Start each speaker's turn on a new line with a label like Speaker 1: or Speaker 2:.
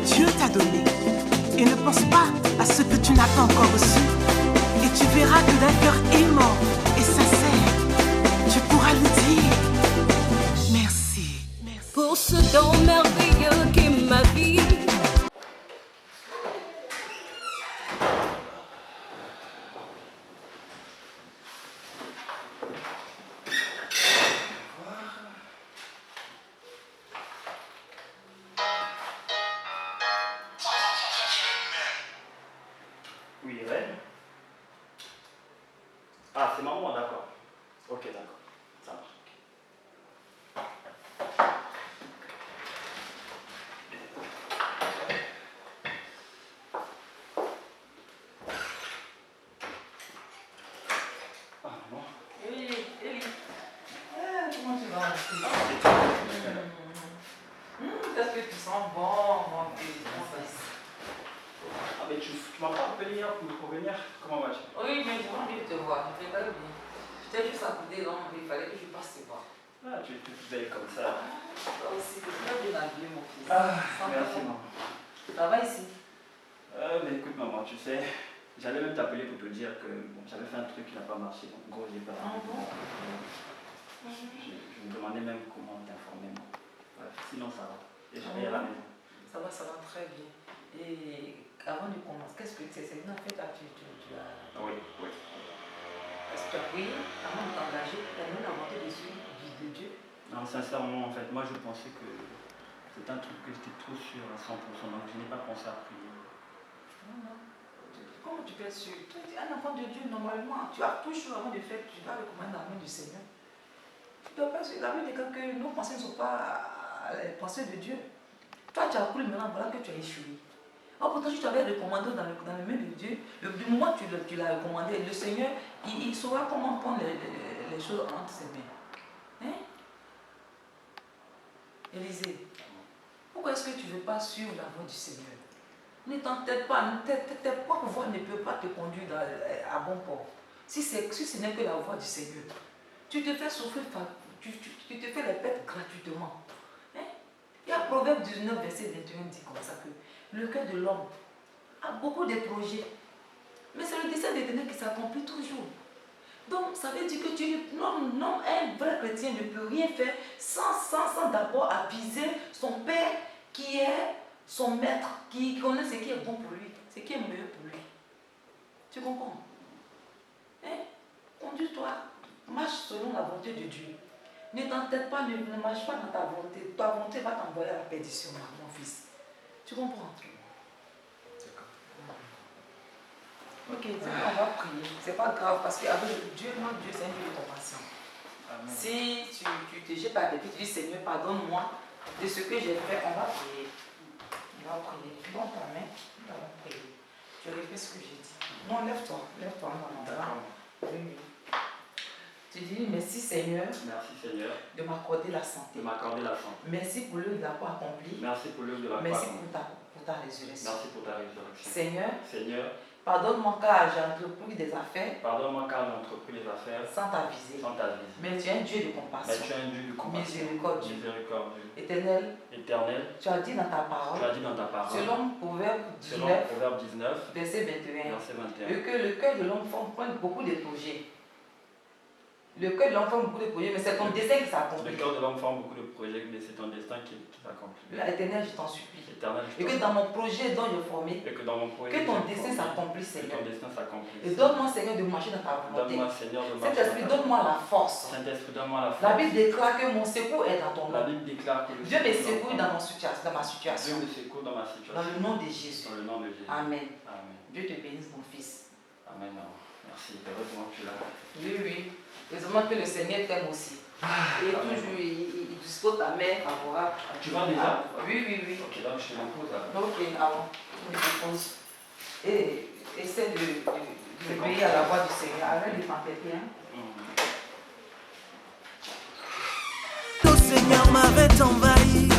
Speaker 1: Dieu t'a donné. Et ne pense pas à ce que tu n'as pas encore reçu. Et tu verras que d'un cœur aimant et sincère, tu pourras lui dire merci.
Speaker 2: Pour ce don merveilleux qui est ma vie.
Speaker 3: Oui, Reine. Ah, c'est maman, d'accord. Ok, d'accord. Ça marche. Ah, maman.
Speaker 4: Eli, comment tu vas? Qu'est-ce que tu sens bon, mon fils?
Speaker 3: Ah, mais tu m'as pas appelé hier pour venir. Comment vas-tu?
Speaker 4: Oui, mais j'ai envie de te voir, je vais pas bien. J'étais juste à côté, donc il fallait que je passe te voir.
Speaker 3: Ah, tu es toute belle comme ça.
Speaker 4: Toi aussi, tu es très bien habillé, mon fils.
Speaker 3: Ah,
Speaker 4: Sans
Speaker 3: merci,
Speaker 4: problème.
Speaker 3: maman.
Speaker 4: Ça va ici?
Speaker 3: Mais écoute, maman, tu sais, j'allais même t'appeler pour te dire que bon, j'avais fait un truc qui n'a pas marché. Donc, gros, j'ai pas.
Speaker 4: Ah bon?
Speaker 3: Je me demandais même comment t'informer, moi. Bref, sinon, ça va. Et je vais à la maison.
Speaker 4: Ça va très bien. Et avant de commencer, qu'est-ce que c'est? C'est une affaire là, tu as...
Speaker 3: Ah, oui, oui.
Speaker 4: Est-ce que tu as prié avant de t'engager? Tu as même la volonté de Dieu?
Speaker 3: Non, sincèrement, en fait, moi, je pensais que c'était un truc que j'étais trop sûr à 100%. Donc, je n'ai pas pensé à prier.
Speaker 4: Non. Comment tu peux être sûr? Tu es un enfant de Dieu, normalement. Tu as toujours avant de faire, tu dois recommander la main du Seigneur. Tu dois pas suivre la Bible dit que nos pensées ne sont pas les pensées de Dieu. Toi, tu as cru maintenant, voilà que tu as échoué. Or, pourtant, si tu avais recommandé dans les mains de Dieu, du moment que tu l'as recommandé, le Seigneur, il saura comment prendre les choses entre ses mains. Hein? Élisée, pourquoi est-ce que tu ne veux pas suivre la voie du Seigneur? Ne t'entête pas, tes propres voies ne peuvent pas te conduire à bon port. Si ce n'est que la voie du Seigneur, tu te fais souffrir, tu te fais les bêtes gratuitement. Hein? Il y a Proverbe 19, verset 21 dit comme ça que le cœur de l'homme a beaucoup de projets, mais c'est le dessein des ténèbres qui s'accomplit toujours. Donc, ça veut dire que non, un vrai chrétien ne peut rien faire sans d'abord aviser son père qui est son maître, qui connaît ce qui est bon pour lui, ce qui est meilleur pour lui. Tu comprends? Hein? Conduis-toi, marche selon la volonté de Dieu. Ne t'entête pas, ne marche pas dans ta volonté. Ta volonté va t'envoyer à la perdition, mon fils. Tu comprends? Ok, on va prier. C'est pas grave parce qu'avec Dieu, notre Dieu, c'est un Dieu de compassion. Amen. Si tu te jettes à des pieds, tu dis Seigneur, pardonne-moi de ce que j'ai fait, on va prier. On va prier. Donne ta main, on va prier. Tu répètes ce que j'ai dit. Non, lève-toi, maman. Oui. Tu dis merci Seigneur.
Speaker 3: Merci Seigneur.
Speaker 4: De m'accorder la santé.
Speaker 3: De m'accorder la santé.
Speaker 4: Merci pour l'œuvre de la croix accomplie.
Speaker 3: Merci pour l'œuvre de la croix
Speaker 4: accomplie.
Speaker 3: Merci
Speaker 4: pour ta résurrection.
Speaker 3: Merci pour ta résurrection.
Speaker 4: Seigneur. Pardonne-moi car j'ai entrepris des affaires.
Speaker 3: Pardonne-moi car j'ai entrepris les affaires.
Speaker 4: Sans t'aviser. Mais tu es un Dieu de compassion.
Speaker 3: Mais tu es un Dieu de compassion.
Speaker 4: Miséricordieux. Éternel. Tu as dit dans ta parole. Selon Proverbe 19. Verset 21. Que le cœur de l'homme forme beaucoup de projets. Le cœur de l'homme forme beaucoup de projets, mais c'est ton destin qui s'accomplit.
Speaker 3: Le cœur de l'homme forme beaucoup de projets, mais c'est ton destin qui s'accomplit.
Speaker 4: Éternel, je t'en supplie.
Speaker 3: Et
Speaker 4: que dans mon projet dont je formé, que ton destin s'accomplisse, Seigneur. Et donne-moi, Seigneur, de marcher dans ta volonté. Saint-Esprit, donne-moi la force. La Bible déclare que mon secours est dans ton nom. Dieu me secoue dans ma situation. Dans le nom de Jésus. Amen. Dieu te bénisse, mon fils.
Speaker 3: Amen. Merci. Heureusement que tu l'as.
Speaker 4: Oui. Heureusement que le Seigneur t'aime aussi. Et toujours, il dispose ta main favorable.
Speaker 3: Tu vas déjà?
Speaker 4: Oui.
Speaker 3: Ok, donc je te dépose là.
Speaker 4: Ok, avant. Je me dépose. Et essaie de veiller à la voix du Seigneur. Arrête de t'entêter.
Speaker 1: Le Seigneur m'avait envahi.